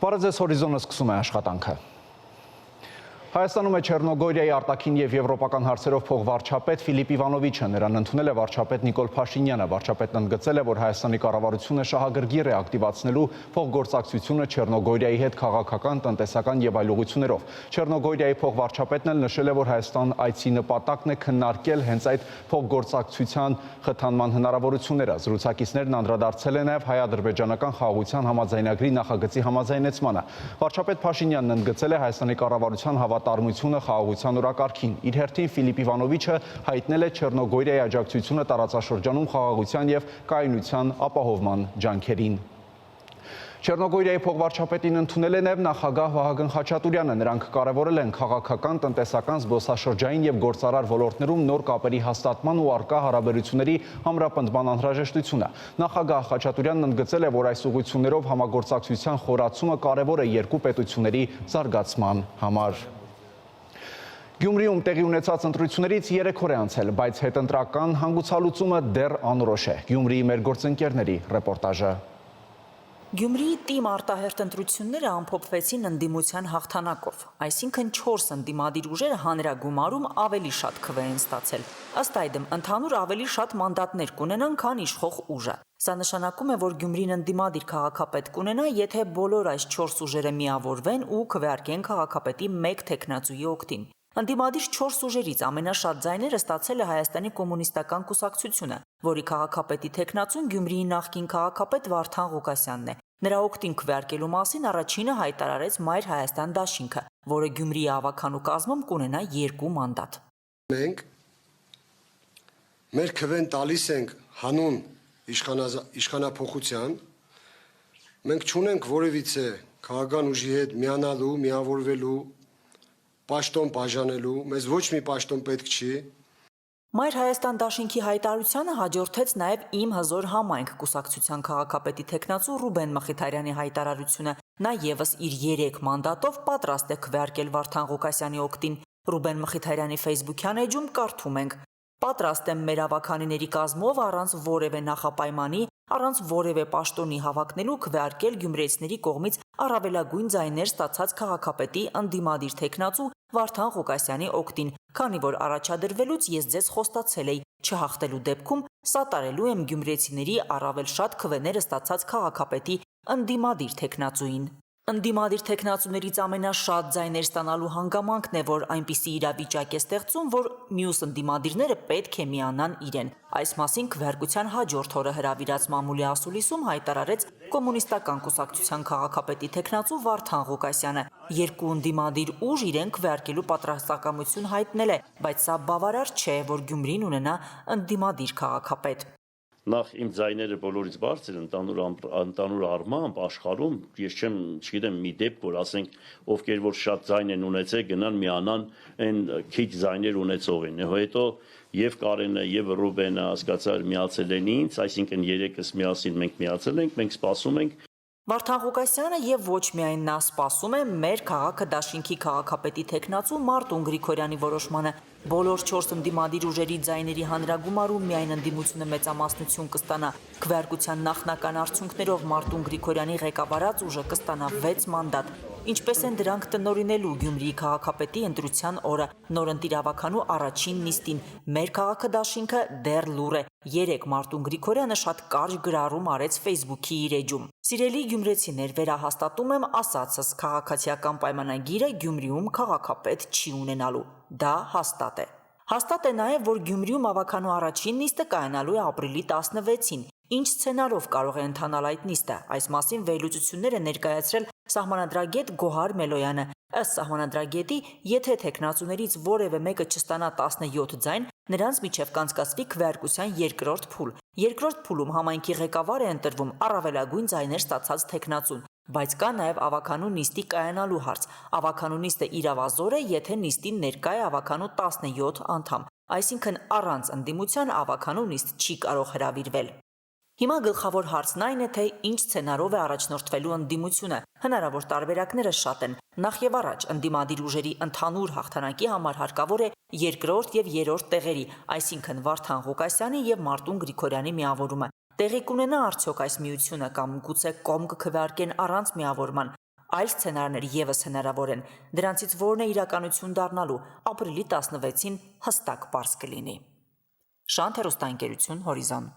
Բարեձեզ հորիզոնը սկսում է աշխատանքը։ Հայաստանում է Չեռնոգորիայի արտաքին և եվրոպական հարցերով փոխվարչապետ Ֆիլիպ Իվանովիչը, նրան ընդունել է վարչապետ Նիկոլ Փաշինյանը։ Վարչապետն ընդգծել է, որ Հայաստանի կառավարությունը շահագրգիռ է ակտիվացնելու փոխգործակցությունը Չեռնոգորիայի հետ քաղաքական, տնտեսական և այլ ուղղություններով։ Չեռնոգորիայի փոխվարչապետն էլ նշել է, որ Հայաստան այցի նպատակն է քննարկել հենց այդ փոխգործակցության խթանման հնարավորությունները։ Զրուցակիցներն անդրադարձել են նաև հայ-ադրբեջանական խաղաղության համաձայնագրի նախագծի համաձայնեցմանը։ Վարչապետ Փաշինյանն ընդգծել է Հայաստանի կառավարության հավատարմությունը խաղաղության օրակարգին։ Իր հերթին Ֆիլիպ Իվանովիչը հայտնել է Չեռնոգորիայի աջակցությունը տարածաշրջանում խաղաղության և կայունության ապահովման ջանքերին։ Չեռնոգորիայի փոխվարչապետին ընդունել է նաև նախագահ Վահագն Խաչատուրյանը։ Նրանք կարևորել են քաղաքական, տնտեսական, զբոսաշրջային և գործարար ոլորտներում նոր կապերի հաստատման ու առկա հարաբերությունների ամրապնդման անհրաժեշտությունը։ Նախագահ Խաչատուրյանն ընդգծել է, որ այս ուղղություններով համագործակցության խորացումը կարևոր է երկու պետությունների զարգացման համար։ Գյումրիում տեղի ունեցած ընտրություններից 3 օր է անցել, բայց հետընտրական հանգուցալուծումը դեռ անորոշ է։ Գյումրիի մեր գործընկերների ռեպորտաժը։ Գյումրիի թիմ արտահերթ ընտրությունները ամփոփվեցին ընդդիմության հաղթանակով, այսինքն 4 ընդդիմադիր ուժերը հանրագումարում ավելի շատ քվե են ստացել։ Ըստ այդմ, ընդհանուր ավելի շատ մանդատներ կունենան, քան իշխող ուժը։ Սա նշանակում է, որ Գյումրին ընդդիմադիր քաղաքապետ կունենա, եթե բոլոր այս 4 ուժերը միավորվեն ու քվեարկեն քաղաքապետի մեկ թեկնածուի օգտին։ Ընդդիմադիր 4 ուժերից ամենաշատ ձայները ստացել է Հայաստանի կոմունիստական կուսակցությունը, որի քաղաքապետի թեկնածուն Գյումրիի նախկին քաղաքապետ Վարդան Ղուկասյանն է։ Նրա օգտին քվեարկելու մասին առաջինը հայտարարեց Մայր Հայաստան դաշինքը, որը Գյումրիի ավականու կազմում կունենա 2 մանդատ։ Մենք մեր քվեն տալիս ենք հանուն իշխանափոխության, մենք չունենք որևիցե քաղաքական ուժի հետ միանալու, միավորվելու, պաշտոն բաժանելու, մեզ ոչ մի պաշտոն պետք չի։ Մայր Հայաստան դաշինքի հայտարարությանը հաջորդեց նաև Իմ հզոր համայնք կուսակցության քաղաքապետի թեկնածու Ռուբեն Մխիթարյանի հայտարարությունը։ Նա եւս իր 3 մանդատով պատրաստ է քվեարկել Վարդան Ղուկասյանի օգտին։ Ռուբեն Մխիթարյանի Facebook-յան էջում կարդում ենք. Պատրաստ եմ մեր ավականիների կազմով առանց որևէ նախապայմանի, առանց որևէ պաշտոնի հավակնելու քվեարկել գյումրեցիների կողմից առավելագույն ձայներ ստացած քաղաքապետի ընդդիմադիր թեկնածու Վարդան Ղուկասյանի օգտին, քանի որ առաջադրվելուց ես ձեզ խոստացել էի, չհաղթելու դեպքում սատարելու եմ գյումրեցիների առավել շատ քվեներ ստացած քաղաքապետի ընդդիմադիր թեկնածուին։ Ընդդիմադիր թեկնածուներից ամենաշատ ձայներ ստանալու հանգամանքն է, որ այնպիսի իրավիճակ է ստեղծում, որ մյուս ընդդիմադիրները պետք է միանան իրեն։ Այս մասին քվեարկության հաջորդ օրը հրավիրած մամուլի ասուլիսում հայտարարեց կոմունիստական կուսակցության քաղաքապետի թեկնածու Վարդան Ղուկասյանը։ 2 ընդդիմադիր ուժ իրեն քվեարկելու պատրաստակամություն հայտնել է, բայց սա բավարար չէ, որ Գյումրին ունենա ընդդիմադիր քաղաքապետ։ Նախ իմ ձայները բոլորից բարձր ընդհանուր առմամբ աշխարհում ես չգիտեմ մի դեպք, որ ասենք ովքեր որ շատ ձայն են ունեցել գնան միանան այն քիչ ձայներ ունեցողին։ Հետո եւ Կարենը եւ Ռուբենը հասկացար միացել են ինձ, այսինքն 3-ս միասին մենք միացել ենք, մենք սպասում ենք։ Վարդան Ղուկասյանը եւ ոչ միայն նա սպասում է մեր քաղաքը դաշինքի քաղաքապետի թեկնածու Մարտուն Գրիգորյանի որոշմանը։ Բոլոր 4 ընդդիմադիր ուժերի ձայների հանրագումարում միայն ընդդիմությունը մեծամասնություն կստանա։ Քվեարկության նախնական արդյունքներով Մարտուն Գրիգորյանի ղեկավարած ուժը կստանա 6 մանդատ։ Ինչպես են դրանք տնօրինելու Գյումրիի քաղաքապետի ընտրության օրը նորընտիր ավականու առաջին նիստին։ Մեր քաղաքը դաշինքը դեռ լուռ է։ 3 Մարտուն Գրիգորյանը շատ կարճ գրառում արեց Facebook-ի իր էջում։ Սիրելի գյումրեցիներ, վերահաստատում եմ ասածս, քաղաքացիական պայմանագիրը Գյումրիում քաղաքապետ չի ունենալու։ Դա հաստատ է։ Հաստատ է նաև, որ Գյումրիում ավականու առաջին նիստը կայանալու է ապրիլի 16-ին։ Ինչ սցենարով կարող է ընթանալ այդ նիստը։ Այս մասին վերլուծություններ է ներկայացրել սահմանադրագետ Գոհար Մելոյանը։ Ըստ սահմանադրագետի, եթե թեկնածուներից որևէ մեկը չստանա 17 ձայն, նրանց միջև կանցկացվի քվեարկության երկրորդ փուլ։ Երկրորդ փուլում համայնքի ղեկավար է ընտրվում առավելագույն ձայներ ստացած թեկնածուն։ Բայց կա նաև ավականու նիստի կայանալու հարց։ Ավականու նիստը իրավազոր է, եթե նիստին ներկա է ավականու 17 անդամ, այսինքն առանց ընդդիմության ավականու նիստ չի կարող հրավիրվել։ Հիմա գլխավոր հարցն այն է, թե ինչ սցենարով է առաջնորդվելու ընդդիմությունը։ Հնարավոր տարբերակները շատ են։ Նախ եւ առաջ ընդդիմադիր ուժերի ընդհանուր հաղթանակի համար հարկավոր է երկրորդ եւ երրորդ տեղերի, այսինքն Վարդան Ղուկասյանի եւ Մարտուն Գրիգորյանի միավորումը։ Տեղի կունենա արդյոք այս միությունը կամ գուցե կողմ կքվեարկեն առանց միավորման։ Այլ սցենարներ ևս հնարավոր են, դրանցից որն է իրականություն դառնալու, ապրիլի 16-ին հստակ պարզ կլինի։ Շանթ հեռուստաընկերություն Հորիզոն։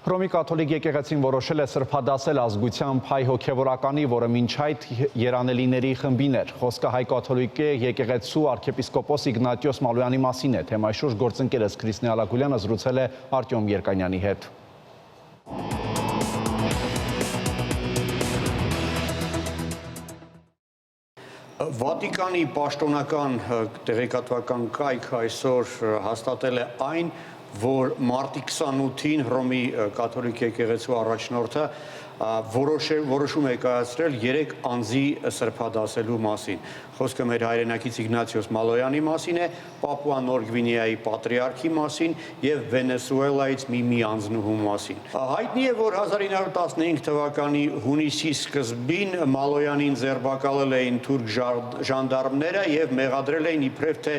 Հռոմի կաթոլիկ եկեղեցին որոշել է սրբադասել ազգությամբ հայ հոգևորականի, որը մինչ այդ երանելիների խմբին էր։ Խոսքը հայ կաթոլիկ եկեղեցու arczepiskopos Իգնատիոս Մալոյանի մասին է։ Թեմայի շուրջ գործընկերս Քրիստինե Ալակուլյանը զրուցել է Արտյոմ Երկանյանի հետ։ Վատիկանի պաշտոնական տեղեկատվական կայքը այսօր հաստատել է այն, որ մարտի 28-ին Հռոմի կաթոլիկ եկեղեցու առաջնորդը որոշում է կայացրել 3 անձի սրբադասելու մասին։ Խոսքը մեր հայրենակից Իգնատիոս Մալոյանի մասին է, Պապուա Նոր Գվինեայի պատրիարքի մասին եւ Վենեսուելայից մի անձնուհու մասին։ Հայտնի է, որ 1915 թվականի հունիսի սկզբին Մալոյանին ձերբակալել էին թուրք ժանդարմները եւ մեղադրել էին իբրև թե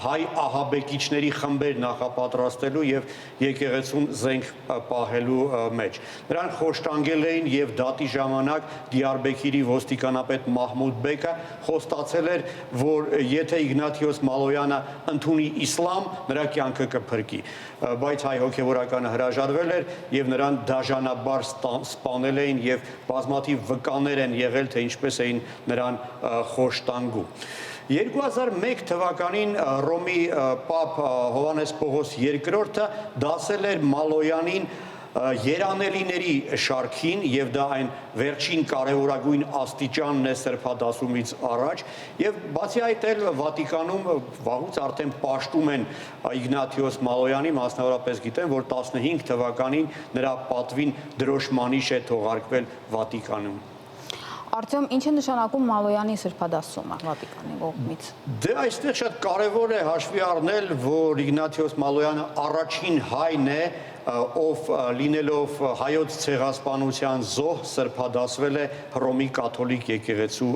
հայ ահաբեկիչների խմբեր նախապատրաստելու եւ եկեղեցուն զենք պահելու մեջ։ Նրան խոշտանգել էին եւ դատի ժամանակ Դիարբեքիրի ոստիկանապետ Մահմուդ բեկը խոստացել էր, որ եթե Իգնատիոս Մալոյանը ընդունի իսլամ, նրա կյանքը կփրկի, բայց հայ հոգևորականը հրաժարվել էր եւ նրան դաժանաբար սպանել էին եւ բազմաթիվ վկաներ են եղել, թե ինչպես էին նրան խոշտանգում։ 2001 թվականին Հռոմի Պապ Հովհաննես Պողոս II-ը դասել էր Մալոյանին երանելիների շարքին եւ դա այն վերջին կարևորագույն աստիճանն է սրբադասումից առաջ եւ բացի այդ էլ Վատիկանում վաղուց արդեն պաշտում են Իգնատիոս Մալոյանի, մասնավորապես գիտեն, որ 15 թվականին նրա պատվին դրոշմանիշ է թողարկվել Վատիկանում։ Արտյոմ, ինչ է նշանակում Մալոյանի սրբադասումը Վատիկանի կողմից։ Դե այստեղ շատ կարևոր է հաշվի առնել, որ Իգնատիոս Մալոյանը առաջին հայն է, ով լինելով հայոց ցեղասպանության զոհ սրբադասվել է Հռոմի կաթոլիկ եկեղեցու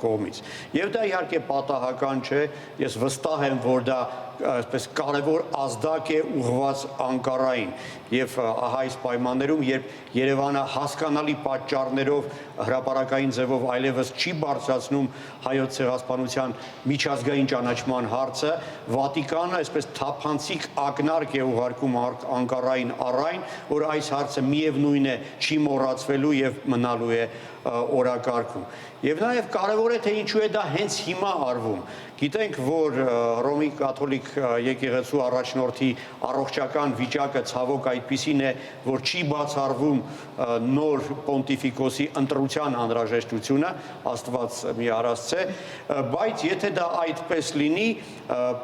կողմից։ Եվ դա իհարկե պատահական չէ, ես վստահ եմ, որ դա այսպես կարևոր ազդակ է ուղղված Անկարային եւ ահա այս պայմաններում, երբ Երևանը հասկանալի պատճառներով հրապարակային ձևով այլևս չի բարձրացնում հայոց ցեղասպանության միջազգային ճանաչման հարցը, Վատիկանը այսպես թափանցիկ ակնարկ է ուղարկում Անկարային առայն, որ այս հարցը միևնույն է չի մոռացվելու եւ մնալու է օրակարգում։ Եվ նաև կարևոր է, թե ինչու է դա հենց հիմա արվում։ Գիտենք, որ Հռոմի կաթոլիկ եկեղեցու առաջնորդի առողջական վիճակը ցավոք այդպիսին է, որ չի բացառվում նոր պոնտիֆիկոսի ընտրության անհրաժեշտությունը, Աստված մի առասցե, բայց եթե դա այդպես լինի,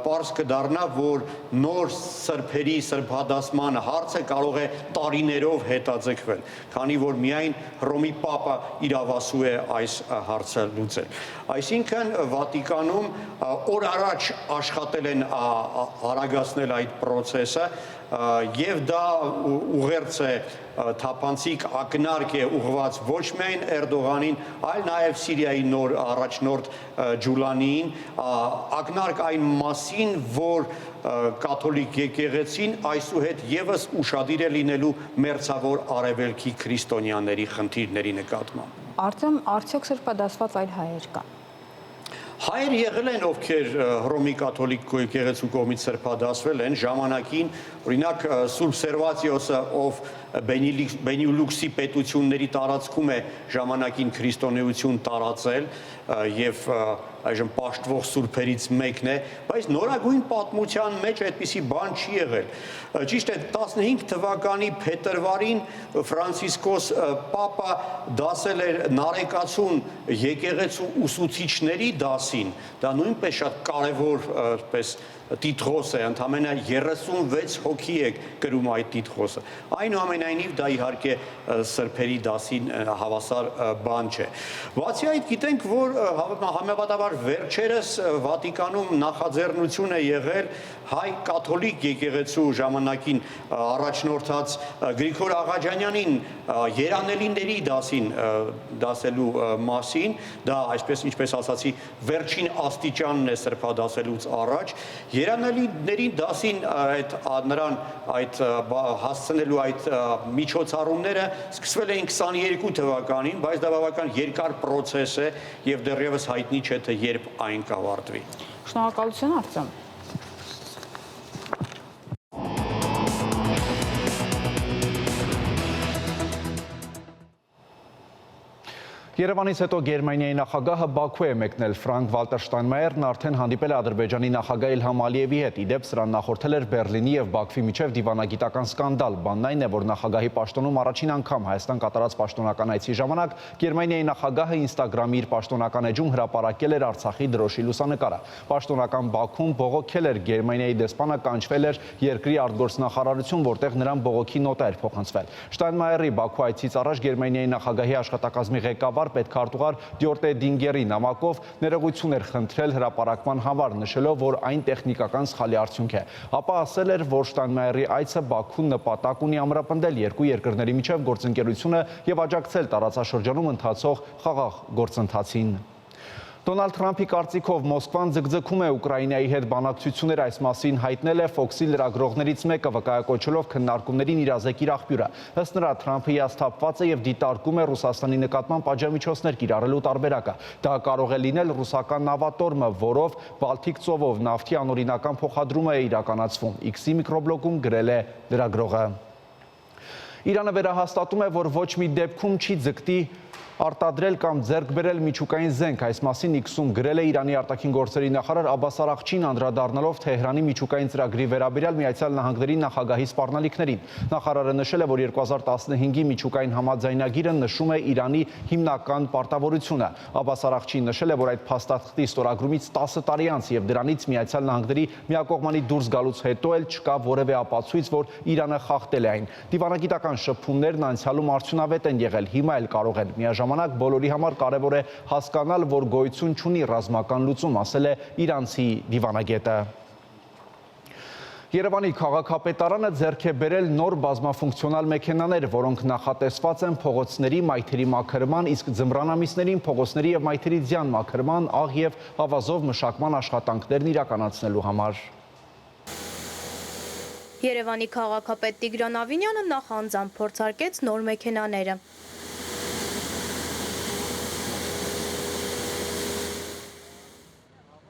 պարզ կդառնա, որ նոր սրբերի սրբադասման հարցը կարող է տարիներով հետաձգվել, քանի որ միայն Հռոմի Պապը իրավասու է այս հարցը լուծել։ Այսինքն Վատիկանում օր առաջ աշխատել են արագացնել այդ process-ը եւ դա ուղերձ է թափանցիկ ակնարկ է ուղղված ոչ միայն Էրդողանին, այլ նաեւ Սիրիայի նոր առաջնորդ Ջուլանիին, ակնարկ այն մասին, որ կաթոլիկ եկեղեցին այսուհետ եւս ուշադիր է լինելու մերձավոր արևելքի քրիստոնյաների խնդիրների նկատմամբ։ Արտյոմ, արդյոք սրբադասված այլ հայեր կան։ Հայեր եղել են, ովքեր Հռոմի կաթոլիկ եկեղեցու կողմից սրբադասվել են ժամանակին, օրինակ Սուրբ Սերվացիոսը, ով Բենիլուքսի պետությունների տարածքում է ժամանակին քրիստոնեություն տարածել եւ այժմ պաշտվող սուրբերից մեկն է, բայց նորագույն պատմության մեջ այդպիսի բան չի եղել։ Ճիշտ է, 15 թվականի փետրվարին Ֆրանցիսկոս Պապը դասել էր Նարեկացուն եկեղեցու ուսուցիչների դասին, դա նույնպես շատ կարևոր այսպես տիտղոս է, ընդամենը 36 հոգի է կրում այդ տիտղոսը։ Այնուամենայնիվ դա իհարկե սրբերի դասին հավասար բան չէ։ Բացի այդ գիտենք, որ համեմատաբար վերջերս Վատիկանում նախաձեռնություն է եղել հայ կաթոլիկ եկեղեցու ժամանակին առաջնորդած Գրիգոր Աղաջանյանին երանելիների դասելու մասին, դա այսպես ինչպես ասացի, վերջին աստիճանն է սրբադասելուց առաջ, երանելիների դասին նրան հասցնելու այդ միջոցառումները սկսվել էին 22 թվականին, բայց դա բավական երկար պրոցես է եւ դեռևս հայտնի չէ թե երբ այն կավարտվի։ Շնորհակալություն Արտեմ։ Երևանից հետո Գերմանիայի նախագահը Բաքու է մեկնել։ Ֆրանկ Վալտեր Շտայնմայերն արդեն հանդիպել է Ադրբեջանի նախագահ Իլհամ Ալիևի հետ։ Իդեպ սրան նախորդել էր Բեռլինի եւ Բաքվի միջև դիվանագիտական սկանդալ։ Բանն այն է, որ նախագահի պաշտոնում առաջին անգամ Հայաստան կատարած պաշտոնական այցի ժամանակ Գերմանիայի նախագահը Instagram-ի իր պաշտոնական էջում հրապարակել էր Արցախի դրոշի լուսանկարը։ Պաշտոնական Բաքուն բողոքել էր Գերմանիայի դեսպանը, կանչվել էր երկրի արտգործնախարարություն, որտեղ նրան բողոքի նոտա էր փոխանցվել։ Շտայնմայերի Բաքու այցից առաջ Գերմանիայի նախագահի աշխատակազմի ղեկավար պետքարտուղար Դյորտե Դինգերի նամակով ներողություն էր խնդրել հրապարակման համար, նշելով, որ այն տեխնիկական սխալի արդյունք է։ Ապա ասել էր, որ Շտայնմայերի այցը Բաքուն նպատակ ունի ամրապնդել երկու երկրների միջև գործընկերությունը եւ աջակցել տարածաշրջանում ընթացող խաղաղ գործընթացին։ Դոնալդ Թրամփի կարծիքով Մոսկվան ձգձգում է Ուկրաինայի հետ բանակցություններ, այս մասին հայտնել է Fox-ի լրագրողներից մեկը, վկայակոչելով քննարկումներին իրազեկիր աղբյուրը։ Ըստ նրա, Թրամփը հիասթափված է եւ դիտարկում է Ռուսաստանի նկատմամբ պատժամիջոցներ կիրառելու տարբերակը։ Դա կարող է լինել ռուսական նավատորմը, որով Բալթիկ ծովով նավթի անօրինական փոխադրումը է իրականացվում։ X-ի միկրոբլոգում գրել է լրագրողը։ Իրանը վերահաստատում է, որ ոչ մի դեպքում չի ձգտի արտադրել կամ ձեռք բերել միջուկային զենք, այս մասին X-ում գրել է Իրանի արտաքին գործերի նախարար Աբբաս Արաղչին, անդրադառնալով Թեհրանի միջուկային ծրագրի վերաբերյալ Միացյալ Նահանգների նախագահի սպառնալիքներին։ Նախարարը նշել է, որ 2015-ի միջուկային համաձայնագիրը նշում է Իրանի հիմնական պարտավորությունը։ Աբբաս Արաղչին նշել է, որ այդ փաստաթղթի ստորագրումից 10 տարի անց եւ դրանից Միացյալ Նահանգների միակողմանի դուրս գալուց հետո էլ չկա որևէ ապացույց, որ Իրանը խախտել է այն։ Դիվանագիտական շփումներն անցյալում արդյունավետ են եղել, հիմա էլ կարող են միաժամանակ բոլորի համար կարևոր է հասկանալ, որ գոյություն չունի ռազմական լուծում, ասել է իրանցի դիվանագետը։ Երևանի քաղաքապետարանը ձեռք է բերել նոր բազմաֆունկցիոնալ մեքենաներ, որոնք նախատեսված են փողոցների մայթերի մաքրման, իսկ ձմռան ամիսներին փողոցների եւ մայթերի ձյան մաքրման, աղ եւ ավազով մշակման աշխատանքներն իրականացնելու համար։ Երևանի քաղաքապետ Տիգրան Ավինյանը նախանձամբ փորձարկեց նոր մեքենաները։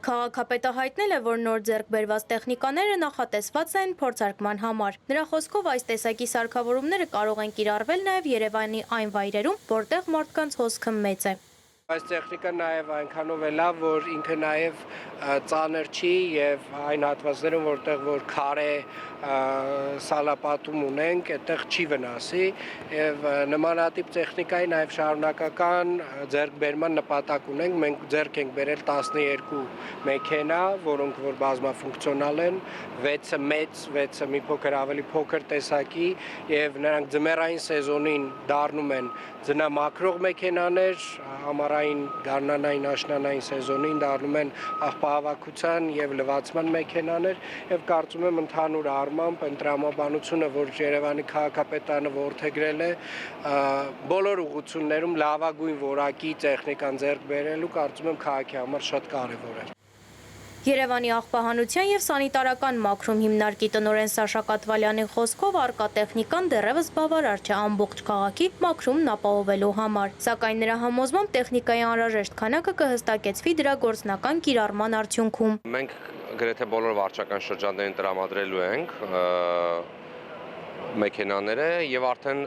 Քաղաքապետը հայտնել է, որ նոր ձեռք բերված տեխնիկաները նախատեսված են փորձարկման համար։ Նրա խոսքով այս տեսակի սարքավորումները կարող են կիրառվել նաև Երևանի այն վայրերում, որտեղ մարդկանց հոսքը մեծ է։ Այս տեխնիկան նաև այնքանով է լավ, որ ինքը նաև ծանր չի եւ այն հատվածներում, որտեղ որ քարե սալապատում ունենք, այդտեղ չի վնասի եւ նմանատիպ տեխնիկայի նաև շարունակական ձեռքբերման նպատակ ունենք։ Մենք ձեռք ենք բերել 12 մեքենա, որոնք որ բազմաֆունկցիոնալ են, 6-ը մեծ, 6-ը մի փոքր ավելի փոքր տեսակի եւ նրանք ձմեռային սեզոնին դառնում են ձնամաքրող մեքենաներ, ամառային, գարնանային, աշնանային սեզոնին դառնում են աղբահավաքության եւ լվացման մեքենաներ եւ կարծում եմ ընդհանուր առմամբ այն տրամաբանությունը, որ Երևանի քաղաքապետարանը որդեգրել է, բոլոր ուղղություններում լավագույն որակի տեխնիկան ձեռք բերելու, կարծում եմ քաղաքի համար շատ կարեւոր է։ Երևանի աղբահանության եւ սանիտարական մաքրում հիմնարկի տնօրեն Սաշա Կատվալյանի խոսքով արկա տեխնիկան դեռևս բավարար չէ ամբողջ քաղաքի մաքրումն ապահովելու համար, սակայն նրա համոզմամբ տեխնիկայի անհրաժեշտ քանակը կհստակեցվի դրա գործնական կիրառման արդյունքում։ Մենք գրեթե բոլոր վարչական շրջաններին տրամադրելու ենք մեքենաները եւ արդեն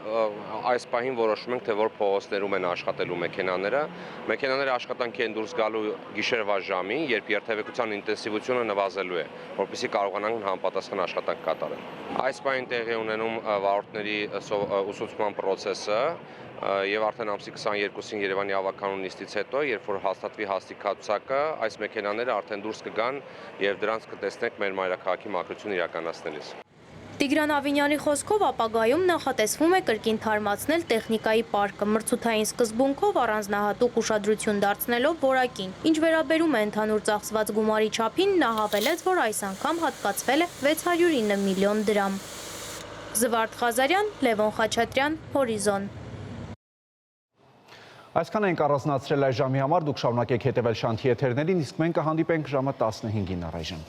այս պահին որոշում ենք, թե որ փողոցներում են աշխատելու մեքենաները։ Մեքենաները աշխատանքի են դուրս գալու գիշերվա ժամին, երբ երթևեկության ինտենսիվությունը նվազելու է, որպեսզի կարողանան համապատասխան աշխատանք կատարել։ Այս պահին տեղի ունենում վարորդների ուսուցման process-ը եւ արդեն ամսի 22-ին Երևանի ավականուն նիստից հետո, երբ որ հաստատվի հաստիկացուցակը, այս մեքենաները արդեն դուրս կգան եւ դրանց կտեսնենք մեր մայրաքաղաքի մաքրություն իրականացնելիս։ Տիգրան Ավինյանի խոսքով ապագայում նախատեսվում է կրկին թարմացնել տեխնիկայի պարկը, մրցութային սկզբունքով առանձնահատուկ ուշադրություն դարձնելով որակին։ Ինչ վերաբերում է ընդհանուր ծախսված գումարի չափին, նա հավելեց, որ այս անգամ հատկացվել է 609 միլիոն դրամ։ Զվարթ Ղազարյան, Լևոն Խաչատրյան, Հորիզոն։ Այսքան ենք առանձնացրել այս ժամի համար, դուք շարունակեք հետևել Շանթի եթերներին, իսկ մենք կհանդիպենք ժամը 15-ին առայժմ։